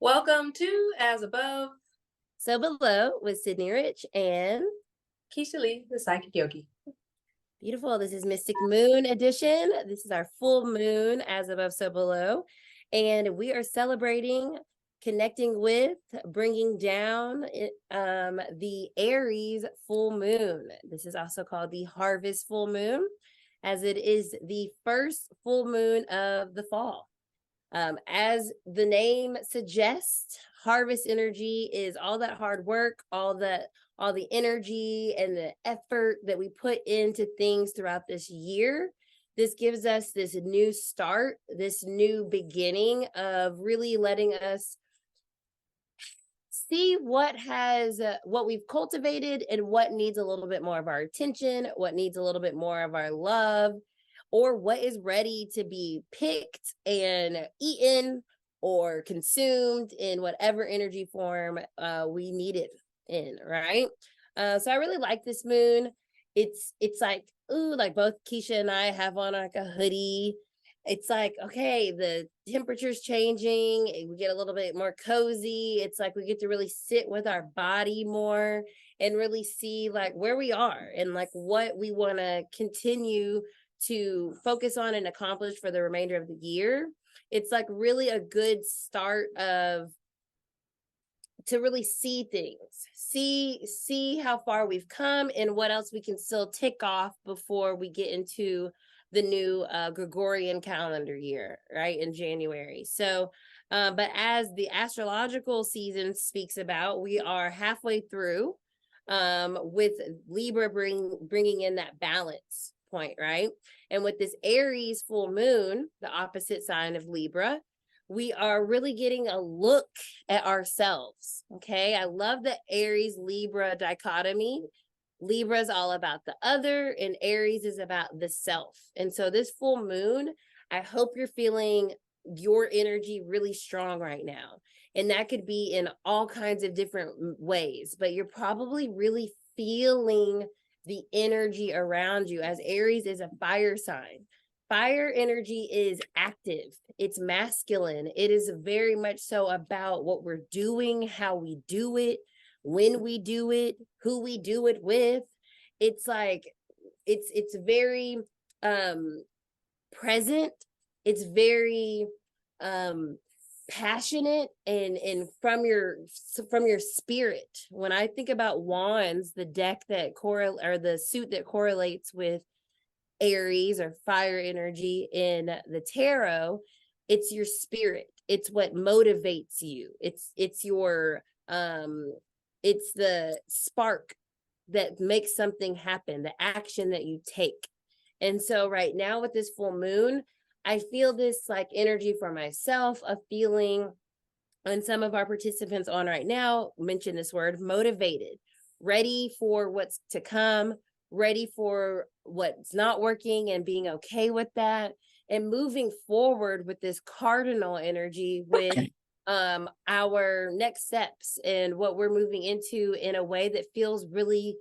Welcome to As Above, So Below with Cidnee Rich and Kisha Lee, the Psychic Yogi. beautiful. This is Mystic Moon edition. This is our full moon, as above, so below. And we are celebrating, connecting with, bringing down the Aries full moon. This is also called the harvest full moon, as it is the first full moon of the fall. As the name suggests, harvest energy is all that hard work, all the energy and the effort that we put into things throughout this year. This gives us this new start, this new beginning of really letting us see what we've cultivated and what needs a little bit more of our attention, what needs a little bit more of our love, or what is ready to be picked and eaten or consumed in whatever energy form we need it in, right? So I really like this moon. It's like, ooh, like both Kisha and I have on like a hoodie. It's like, okay, the temperature's changing, we get a little bit more cozy. It's like we get to really sit with our body more and really see like where we are and like what we want to continue to focus on and accomplish for the remainder of the year. It's like really a good start of to really see things, see how far we've come and what else we can still tick off before we get into the new Gregorian calendar year, right, in January. So but as the astrological season speaks about, we are halfway through, with Libra bringing in that balance point, right? And with this Aries full moon, the opposite sign of Libra, we are really getting a look at ourselves. Okay. I love the Aries Libra dichotomy. Libra is all about the other, and Aries is about the self. And so, this full moon, I hope you're feeling your energy really strong right now. And that could be in all kinds of different ways, but you're probably really feeling the energy around you, as Aries is a fire sign. Fire energy is active, it's masculine. It is very much so about what we're doing, how we do it, when we do it, who we do it with. It's like it's very present. It's very passionate and from your spirit. When I think about wands, the deck that or the suit that correlates with Aries or fire energy in the tarot, it's your spirit. It's what motivates you. It's your it's the spark that makes something happen, the action that you take. And so right now with this full moon, I feel this like energy for myself, a feeling, and some of our participants on right now mention this word, motivated, ready for what's to come, ready for what's not working and being okay with that, and moving forward with this cardinal energy with our next steps and what we're moving into in a way that feels really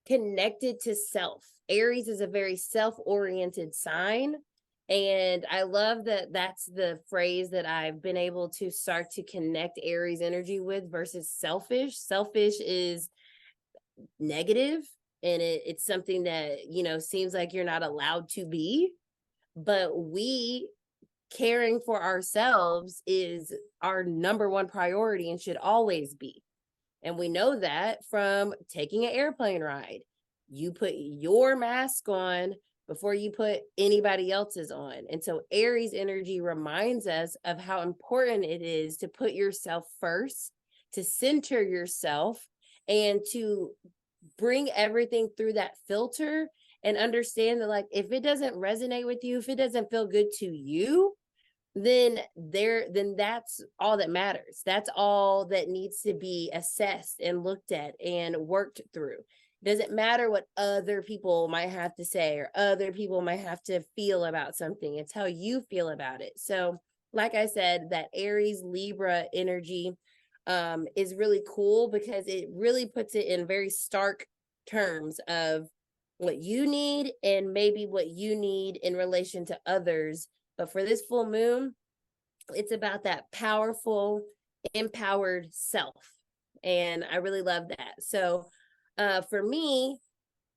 connected to self. Aries is a very self-oriented sign. And I love that that's the phrase that I've been able to start to connect Aries energy with versus selfish. Selfish is negative, and it's something that, seems like you're not allowed to be. But we caring for ourselves is our number one priority and should always be. And we know that from taking an airplane ride. You put your mask on before you put anybody else's on. And so Aries energy reminds us of how important it is to put yourself first, to center yourself, and to bring everything through that filter and understand that, like, if it doesn't resonate with you, if it doesn't feel good to you, then that's all that matters. That's all that needs to be assessed and looked at and worked through. It doesn't matter what other people might have to say or other people might have to feel about something. It's how you feel about it. So, like I said, that Aries Libra energy is really cool because it really puts it in very stark terms of what you need and maybe what you need in relation to others. But for this full moon, it's about that powerful empowered self. And I really love that. So for me,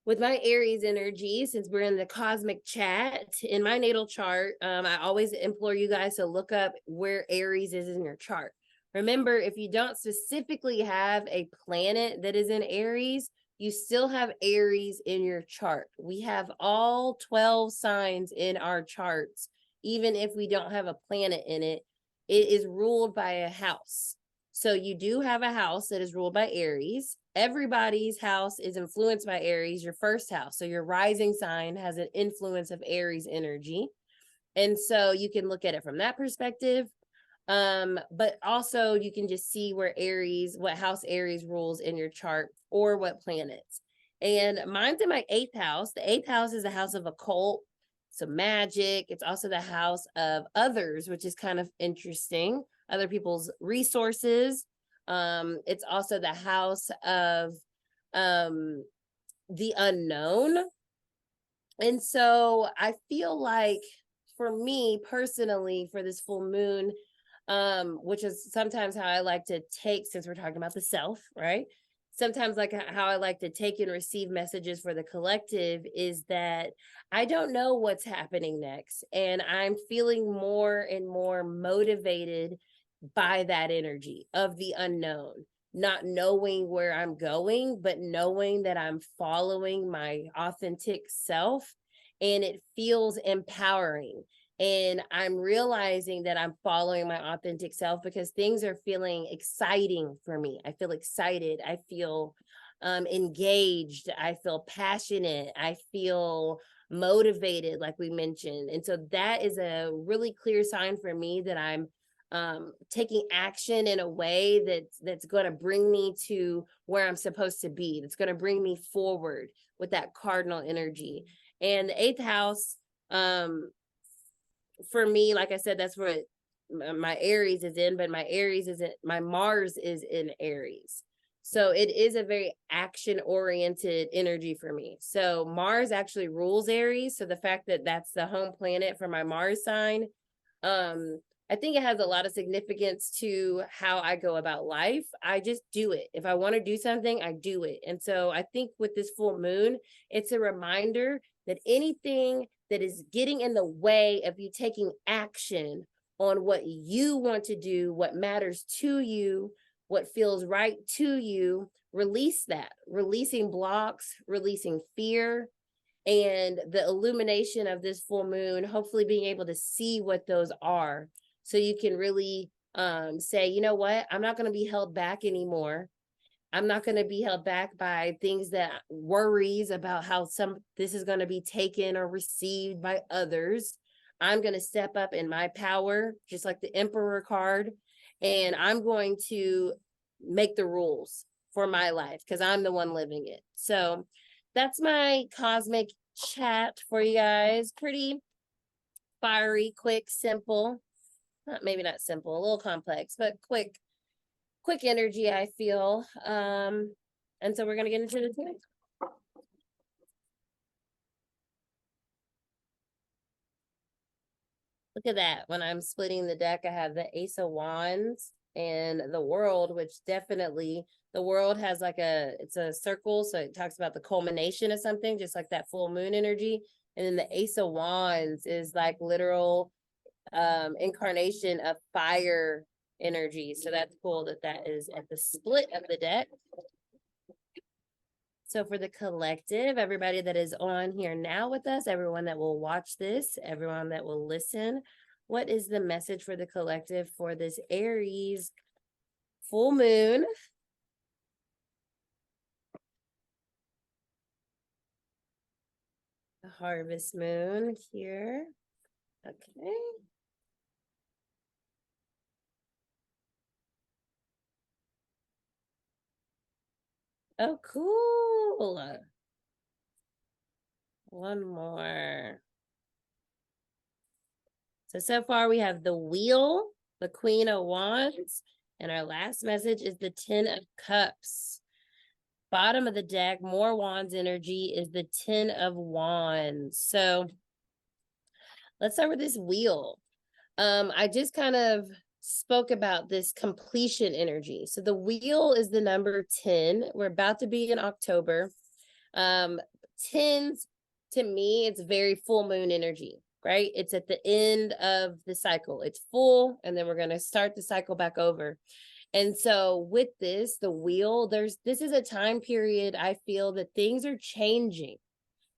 with my Aries energy, since we're in the cosmic chat, in my natal chart, I always implore you guys to look up where Aries is in your chart. Remember, if you don't specifically have a planet that is in Aries, you still have Aries in your chart. We have all 12 signs in our charts, even if we don't have a planet in it. It is ruled by a house. So you do have a house that is ruled by Aries. Everybody's house is influenced by Aries, your first house. So your rising sign has an influence of Aries energy. And so you can look at it from that perspective. But also you can just see where Aries, what house Aries rules in your chart, or what planets. And mine's in my 8th house. The 8th house is the house of occult, so magic. It's also the house of others, which is kind of interesting. Other people's resources. It's also the house of the unknown. And so I feel like for me personally, for this full moon, which is sometimes how I like to take, since we're talking about the self, right? Sometimes like how I like to take and receive messages for the collective is that I don't know what's happening next. And I'm feeling more and more motivated by that energy of the unknown, not knowing where I'm going, but knowing that I'm following my authentic self, and it feels empowering. And I'm realizing that I'm following my authentic self because things are feeling exciting for me. I feel excited. I feel engaged. I feel passionate. I feel motivated, like we mentioned. And so that is a really clear sign for me that I'm taking action in a way that's going to bring me to where I'm supposed to be. That's going to bring me forward with that cardinal energy. And the 8th house, for me, like I said, that's where my Aries is in, but my Aries isn't, my Mars is in Aries. So it is a very action oriented energy for me. So Mars actually rules Aries. So the fact that that's the home planet for my Mars sign, I think it has a lot of significance to how I go about life. I just do it. If I want to do something, I do it. And so I think with this full moon, it's a reminder that anything that is getting in the way of you taking action on what you want to do, what matters to you, what feels right to you, release that. Releasing blocks, releasing fear, and the illumination of this full moon, hopefully being able to see what those are, so you can really say, you know what, I'm not going to be held back anymore. I'm not going to be held back by things that worries about how this is going to be taken or received by others. I'm going to step up in my power, just like the Emperor card, and I'm going to make the rules for my life because I'm the one living it. So that's my cosmic chat for you guys. Pretty fiery, quick, simple. Maybe not simple, a little complex, but quick energy, I feel. And so we're gonna get into the today. Look at that. When I'm splitting the deck, I have the Ace of Wands and the World, which definitely, the World has like it's a circle, so it talks about the culmination of something, just like that full moon energy. And then the Ace of Wands is like literal incarnation of fire energy. So that's cool that is at the split of the deck. So for the collective, everybody that is on here now with us, everyone that will watch this, everyone that will listen, what is the message for the collective for this Aries full moon? The harvest moon here. Okay. Oh, cool. One more. So far we have the Wheel, the Queen of Wands, and our last message is the 10 of Cups. Bottom of the deck, more Wands energy, is the 10 of Wands. So let's start with this Wheel. I just kind of spoke about this completion energy. So the wheel is the number 10. We're about to be in October. 10s, to me, it's very full moon energy, right? It's at the end of the cycle. It's full, and then we're going to start the cycle back over. And so with this, the wheel, this is a time period I feel that things are changing.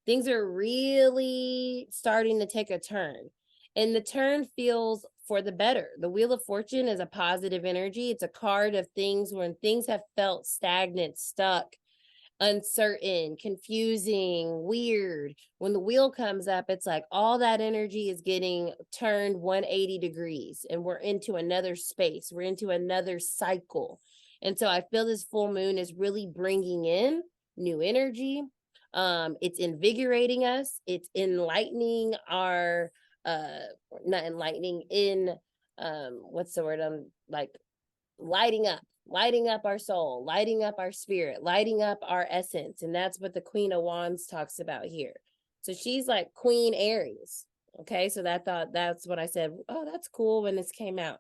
Things are really starting to take a turn. And the turn feels for the better. The Wheel of Fortune is a positive energy. It's a card of things when things have felt stagnant, stuck, uncertain, confusing, weird. When the wheel comes up, it's like all that energy is getting turned 180 degrees and we're into another space. We're into another cycle. And so I feel this full moon is really bringing in new energy. It's invigorating us. It's enlightening our, not enlightening, what's the word? Like lighting up our soul, lighting up our spirit, lighting up our essence. And that's what the Queen of Wands talks about here. So she's like Queen Aries. Okay. So that's what I said. Oh, that's cool when this came out.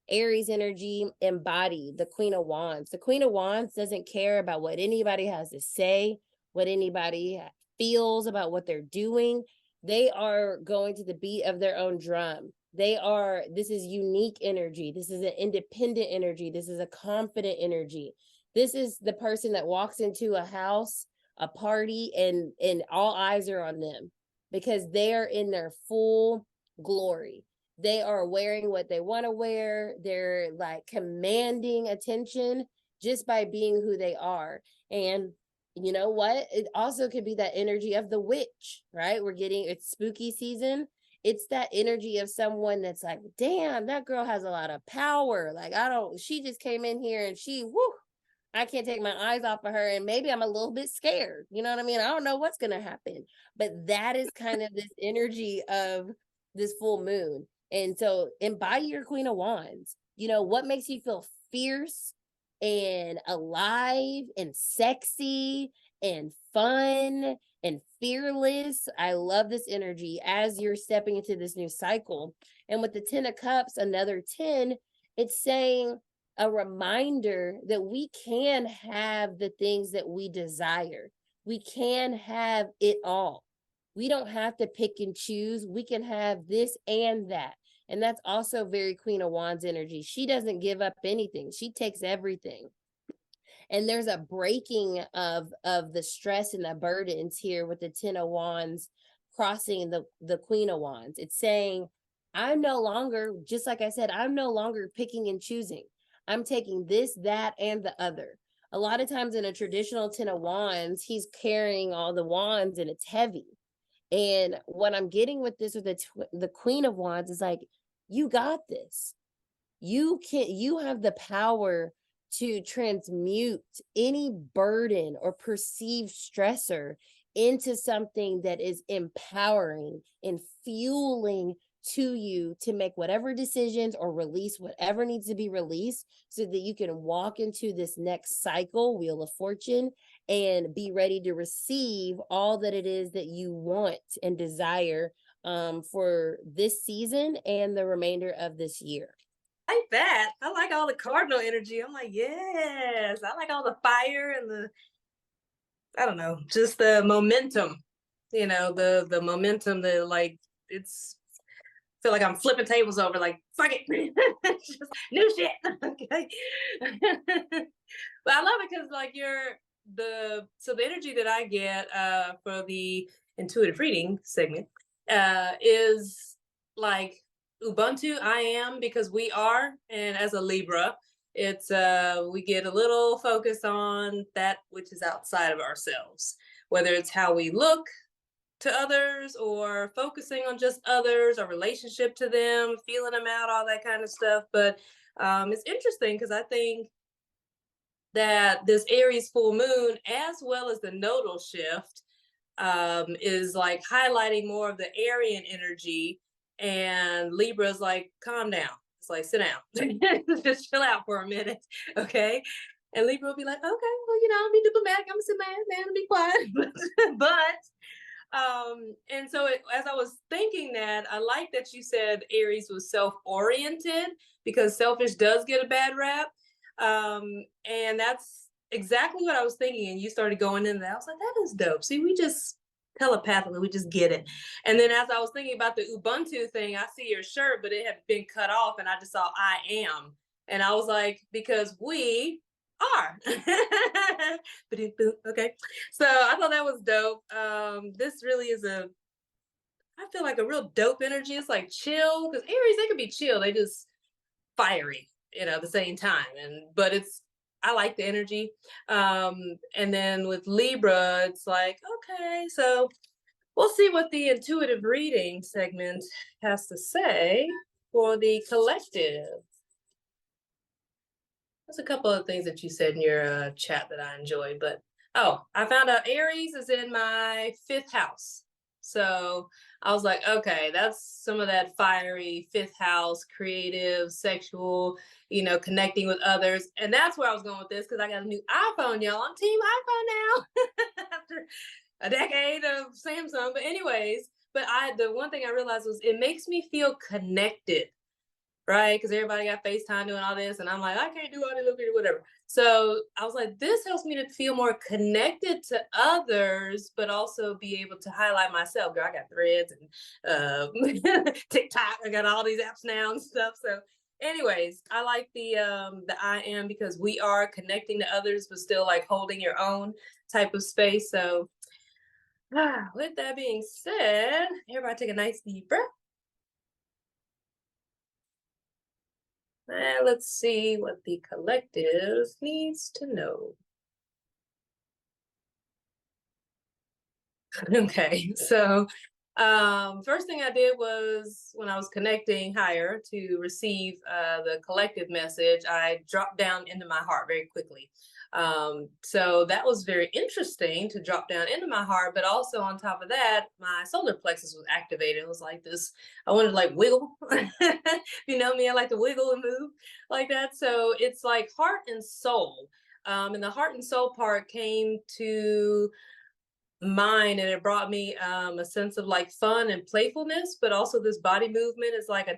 Aries energy embodied, the Queen of Wands. The Queen of Wands doesn't care about what anybody has to say, what anybody feels about what they're doing. They are going to the beat of their own drum. This is unique energy. This is an independent energy. This is a confident energy. This is the person that walks into a house, a party, and all eyes are on them because they are in their full glory. They are wearing what they want to wear. They're like commanding attention just by being who they are. And you know what? It also could be that energy of the witch, right? It's spooky season. It's that energy of someone that's like, damn, that girl has a lot of power. Like, she just came in here and I can't take my eyes off of her. And maybe I'm a little bit scared. You know what I mean? I don't know what's going to happen. But that is kind of this energy of this full moon. And so embody your Queen of Wands. You know, what makes you feel fierce and alive and sexy and fun and fearless. I love this energy as you're stepping into this new cycle. And with the 10 of Cups, another 10, it's saying a reminder that we can have the things that we desire. We can have it all. We don't have to pick and choose. We can have this and that. And that's also very Queen of Wands energy. She doesn't give up anything. She takes everything. And there's a breaking of the stress and the burdens here with the 10 of Wands crossing the Queen of Wands. It's saying, I'm no longer, just like I said, I'm no longer picking and choosing. I'm taking this, that, and the other. A lot of times in a traditional 10 of Wands, he's carrying all the wands and it's heavy. And what I'm getting with this with the Queen of Wands is like, you got this. You have the power to transmute any burden or perceived stressor into something that is empowering and fueling to you to make whatever decisions or release whatever needs to be released so that you can walk into this next cycle, Wheel of Fortune, and be ready to receive all that it is that you want and desire for this season and the remainder of this year. I like that. I like all the cardinal energy. I'm like, yes. I like all the fire and I don't know, just the momentum. You know, the momentum that like it's feel like I'm flipping tables over, like, fuck it. Just new shit. Okay. But I love it because like the energy that I get for the intuitive reading segment is like Ubuntu, I am because we are, and as a Libra, it's we get a little focus on that which is outside of ourselves, whether it's how we look to others or focusing on just others, our relationship to them, feeling them out, all that kind of stuff. But it's interesting because I think that this Aries full moon, as well as the nodal shift, is like highlighting more of the Aryan energy, and Libra's like, calm down. It's like, sit down, just chill out for a minute, okay? And Libra will be like, okay, well, you know, I'll be diplomatic. I'm gonna sit my ass down and be quiet. but And so as I was thinking that, I like that you said Aries was self-oriented because selfish does get a bad rap. And that's exactly what I was thinking. And you started going into that. I was like, that is dope. See, we just telepathically, we just get it. And then as I was thinking about the Ubuntu thing, I see your shirt, but it had been cut off and I just saw I am. And I was like, because we are. Okay. So I thought that was dope. This really is I feel like a real dope energy. It's like chill because Aries, they could be chill. They just fiery, at the same time. But I like the energy. And then with Libra, it's like, okay, so we'll see what the intuitive reading segment has to say for the collective. There's a couple of things that you said in your chat that I enjoyed, but I found out Aries is in my 5th house. So I was like, okay, that's some of that fiery 5th house, creative, sexual, connecting with others. And that's where I was going with this because I got a new iPhone, y'all. I'm team iPhone now after a decade of Samsung. But anyways, the one thing I realized was it makes me feel connected, right? Because everybody got FaceTime doing all this, and I'm like, I can't do all this, whatever. So I was like, this helps me to feel more connected to others, but also be able to highlight myself. Girl, I got Threads and TikTok. I got all these apps now and stuff. So, anyways, I like the I am because we are connecting to others, but still like holding your own type of space. So, with that being said, everybody take a nice deep breath. Let's see what the collective needs to know. Okay, so first thing I did was when I was connecting higher to receive the collective message, I dropped down into my heart very quickly. So that was very interesting to drop down into my heart, but also on top of that, my solar plexus was activated. It was like this, I wanted to like wiggle. You know me, I like to wiggle and move like that. So it's like heart and soul. And the heart and soul part came to mind and it brought me a sense of like fun and playfulness, but also this body movement is like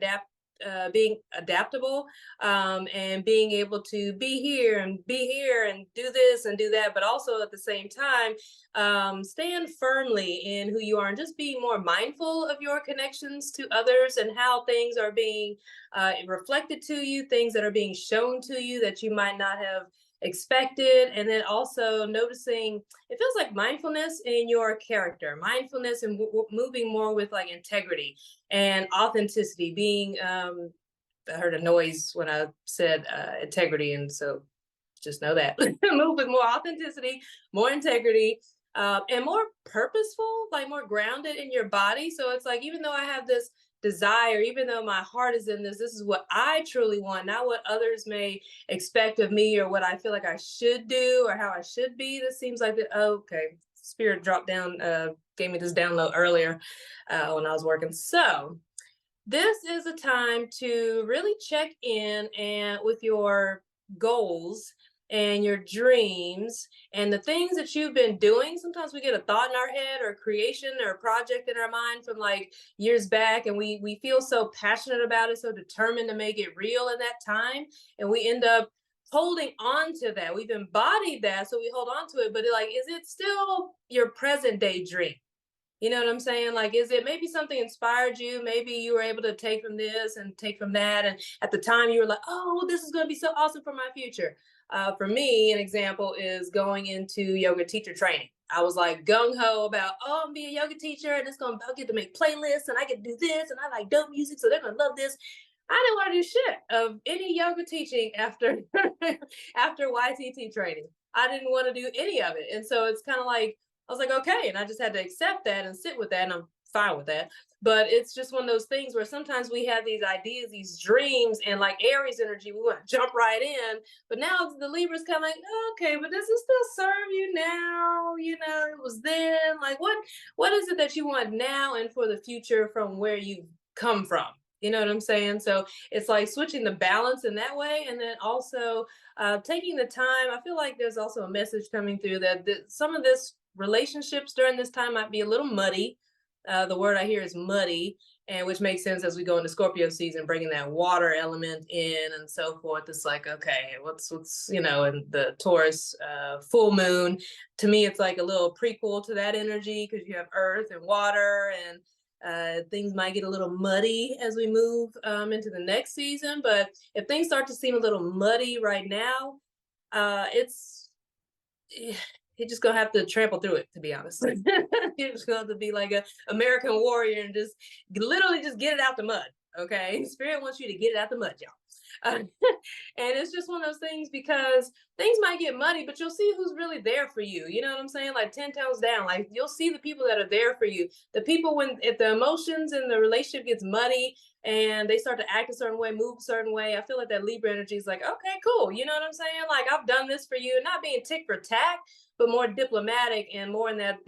being adaptable, and being able to be here and do this and do that, but also at the same time stand firmly in who you are and just be more mindful of your connections to others and how things are being reflected to you, things that are being shown to you that you might not have expected. And then also noticing, it feels like mindfulness in your character, mindfulness and moving more with like integrity and authenticity, being I heard a noise when I said integrity, and so just know that move with more authenticity, more integrity, and more purposeful, like more grounded in your body. So it's like, even though I have this desire, even though my heart is in this is what I truly want, not what others may expect of me or what I feel like I should do or how I should be. This seems like okay, spirit dropped down, gave me this download earlier when I was working. So this is a time to really check in and with your goals and your dreams and the things that you've been doing. Sometimes we get a thought in our head or creation or a project in our mind from like years back, and we feel so passionate about it, so determined to make it real in that time, and we end up holding on to that. We've embodied that, so we hold on to it, but like, is it still your present day dream? You know what I'm saying? Like, is it maybe something inspired you? Maybe you were able to take from this and take from that. And at the time you were like, oh, this is going to be so awesome for my future. For me, an example is going into yoga teacher training. I was like gung ho about, oh, I'm being a yoga teacher and I'll get to make playlists and I get to do this and I like dope music, so they're going to love this. I didn't want to do shit of any yoga teaching after after YTT training. I didn't want to do any of it. And so it's kind of like, I was like, okay. And I just had to accept that and sit with that. And I'm fine with that. But it's just one of those things where sometimes we have these ideas, these dreams, and like Aries energy, we want to jump right in. But now the Libra's kind of like, okay, but does it still serve you now? You know, it was then. Like, what is it that you want now and for the future from where you've come from? You know what I'm saying? So it's like switching the balance in that way. And then also taking the time. I feel like there's also a message coming through that some of this relationships during this time might be a little muddy. The word I hear is muddy, and which makes sense as we go into Scorpio season, bringing that water element in and so forth. It's like, okay, what's and the Taurus full moon, to me, it's like a little prequel to that energy, because you have earth and water, and things might get a little muddy as we move into the next season. But if things start to seem a little muddy right now, it's you're just gonna have to trample through it, to be honest. You're just gonna have to be like a American warrior and just literally just get it out the mud. Okay, Spirit wants you to get it out the mud, y'all. And it's just one of those things, because things might get muddy, but you'll see who's really there for you. You know what I'm saying? Like 10 toes down, like you'll see the people that are there for you. The people, when if the emotions in the relationship gets muddy and they start to act a certain way, move a certain way, I feel like that Libra energy is like, okay, cool. You know what I'm saying? Like, I've done this for you, not being tick for tack, but more diplomatic and more in that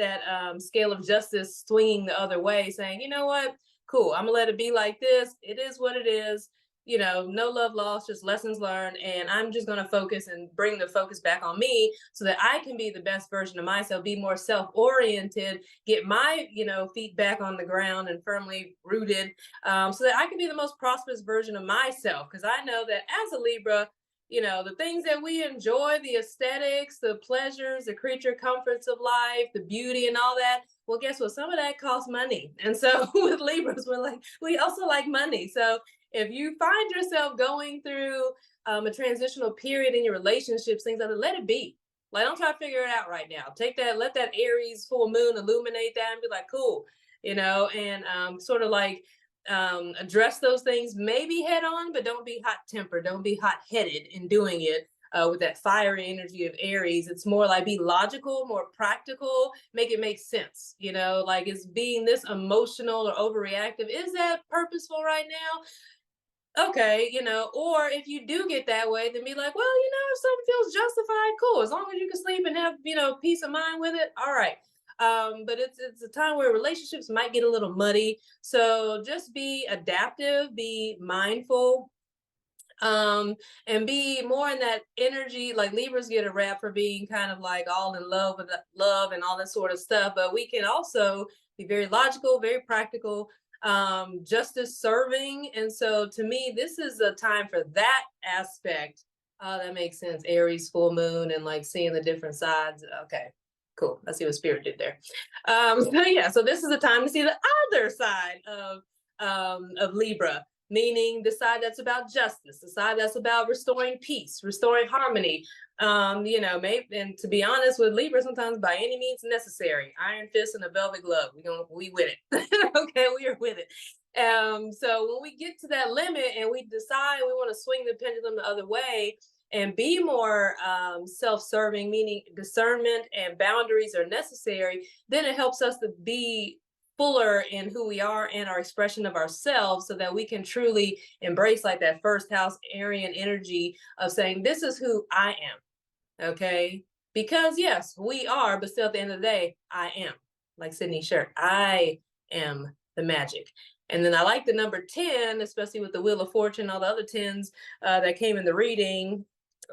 scale of justice, swinging the other way, saying, you know what, cool, I'm gonna let it be like this. It is what it is. No love lost, just lessons learned. And I'm just going to focus and bring the focus back on me, so that I can be the best version of myself, be more self-oriented, get my, feet back on the ground and firmly rooted, so that I can be the most prosperous version of myself. Because I know that as a Libra, the things that we enjoy, the aesthetics, the pleasures, the creature comforts of life, the beauty and all that, well, guess what? Some of that costs money. And so with Libras, we also like money. So if you find yourself going through a transitional period in your relationships, things like that, let it be. Like, don't try to figure it out right now. Take that, let that Aries full moon illuminate that and be like, cool, and sort of like address those things maybe head on, but don't be hot tempered. Don't be hot headed in doing it. With that fiery energy of Aries, it's more like be logical, more practical, make it make sense. Like, is being this emotional or overreactive, is that purposeful right now? Okay, or if you do get that way, then be like, well, if something feels justified, cool. As long as you can sleep and have, peace of mind with it, all right. But it's a time where relationships might get a little muddy. So just be adaptive, be mindful, and be more in that energy. Like, Libras get a rap for being kind of like all in love with love and all that sort of stuff, but we can also be very logical, very practical, justice serving. And so to me, this is a time for that aspect. That makes sense. Aries full moon and like seeing the different sides. Okay, cool. I see what Spirit did there. So this is a time to see the other side of Libra, meaning the side that's about justice, the side that's about restoring peace, restoring harmony. Maybe, and to be honest with Libra, sometimes by any means necessary, iron fist and a velvet glove. We with it. Okay, we are with it. So when we get to that limit and we decide we want to swing the pendulum the other way and be more self-serving, meaning discernment and boundaries are necessary, then it helps us to be fuller in who we are and our expression of ourselves, so that we can truly embrace like that first house Aryan energy of saying, this is who I am. Okay. Because yes, we are, but still at the end of the day, I am. Like Cidnee shirt, I am the magic. And then I like the number 10, especially with the Wheel of Fortune, all the other 10s that came in the reading.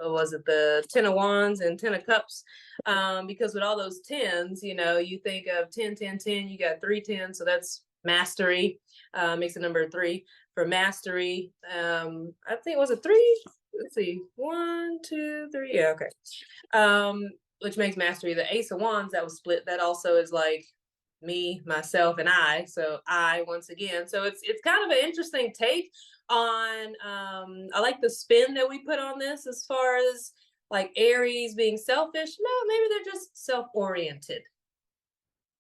Was it the 10 of Wands and 10 of Cups? Because with all those 10s, you think of 10, 10, 10, you got 3 10s. So that's mastery, makes it number 3 for mastery. I think, was it 3? Let's see, 1, 2, 3. Yeah, okay. Which makes mastery. The Ace of Wands that was split, that also is like me, myself, and I. So I, once again. So it's kind of an interesting take on I like the spin that we put on this, as far as like Aries being selfish. No, maybe they're just self-oriented.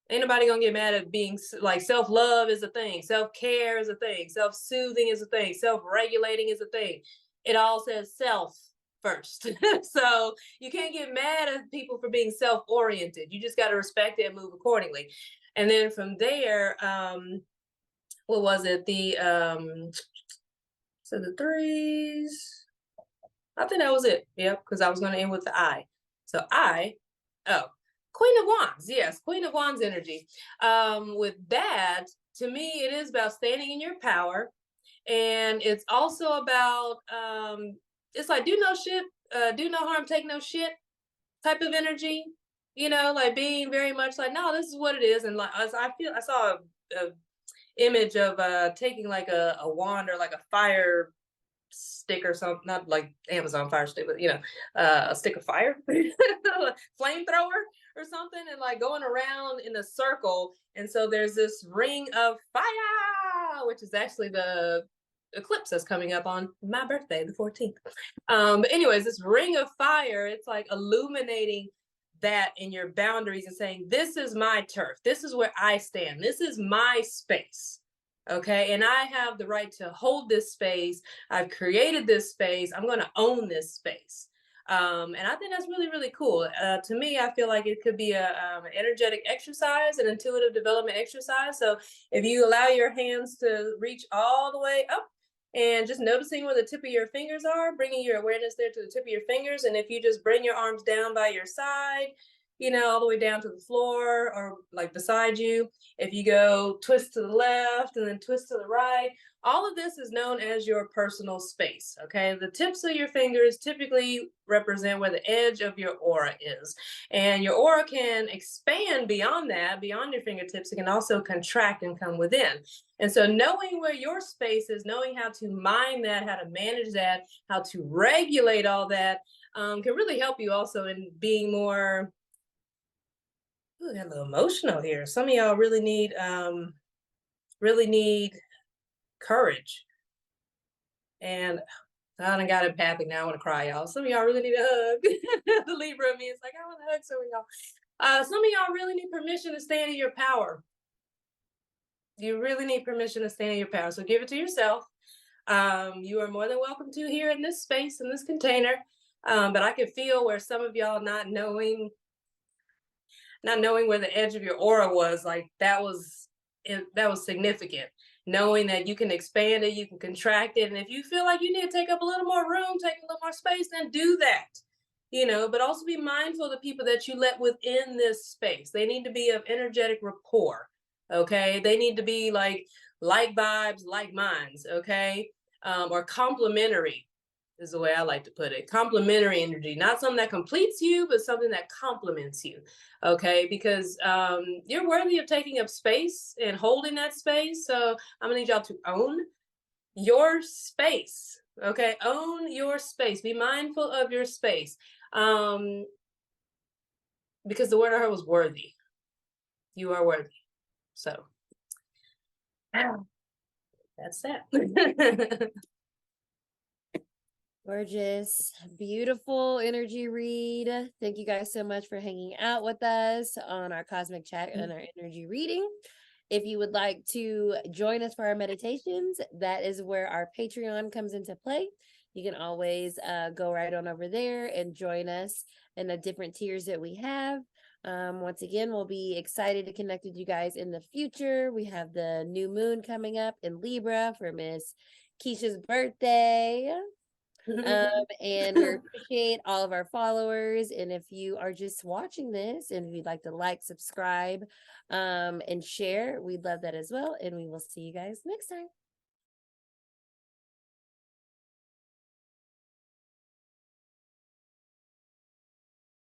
Ain't nobody gonna get mad at being like, self-love is a thing, self-care is a thing, self-soothing is a thing, self-regulating is a thing. It all says self first. So you can't get mad at people for being self-oriented. You just got to respect it and move accordingly. And then from there, what was it? So the 3s, I think that was it. Yep, because I was going to end with the I. So Queen of Wands. Yes, Queen of Wands energy. With that, to me, it is about standing in your power. And it's also about, it's like, do no shit, do no harm, take no shit type of energy. you know, like being very much like, no, this is what it is. And like, I saw a image of taking like a wand or like a fire stick or something, not like Amazon fire stick, but you know, a stick of fire, flamethrower or something, and like going around in a circle. And so there's this ring of fire, which is actually the eclipse that's coming up on my birthday, the 14th. But anyways, this ring of fire, it's like illuminating that in your boundaries and saying, this is my turf. This is where I stand. This is my space. Okay. And I have the right to hold this space. I've created this space. I'm going to own this space. And I think that's really, really cool. To me, I feel like it could be an energetic exercise, an intuitive development exercise. So if you allow your hands to reach all the way up and just noticing where the tip of your fingers are, bringing your awareness there to the tip of your fingers. And if you just bring your arms down by your side, you know, all the way down to the floor or like beside you. If you go twist to the left and then twist to the right, all of this is known as your personal space. Okay. The tips of your fingers typically represent where the edge of your aura is. And your aura can expand beyond that, beyond your fingertips. It can also contract and come within. And so knowing where your space is, knowing how to mine that, how to manage that, how to regulate all that can really help you also in being more. Ooh, got a little emotional here. Some of y'all really need courage. And I done got empathic now. I want to cry, y'all. Some of y'all really need a hug. The Libra of me, it's like, I want to hug some of y'all. Some of y'all really need permission to stand in your power. You really need permission to stand in your power. So give it to yourself. You are more than welcome to here in this space, in this container. But I can feel where some of y'all not knowing where the edge of your aura was, like that was significant. Knowing that you can expand it, you can contract it, and if you feel like you need to take up a little more room, take a little more space, then do that. You know, but also be mindful of the people that you let within this space. They need to be of energetic rapport. Okay, they need to be like vibes, like minds. Okay, or complementary is the way I like to put it. Complementary energy, not something that completes you, but something that complements you. Okay, because you're worthy of taking up space and holding that space. So I'm gonna need y'all to own your space. Okay, own your space. Be mindful of your space. Because the word I heard was worthy. You are worthy. So that's that. Gorgeous, beautiful energy read. Thank you guys so much for hanging out with us on our cosmic chat and our energy reading. If you would like to join us for our meditations, that is where our Patreon comes into play. You can always go right on over there and join us in the different tiers that we have. Once again, we'll be excited to connect with you guys in the future. We have the new moon coming up in Libra for Miss Kisha's birthday. And we appreciate all of our followers. And if you are just watching this and if you'd like to like, subscribe, and share, we'd love that as well. And we will see you guys next time.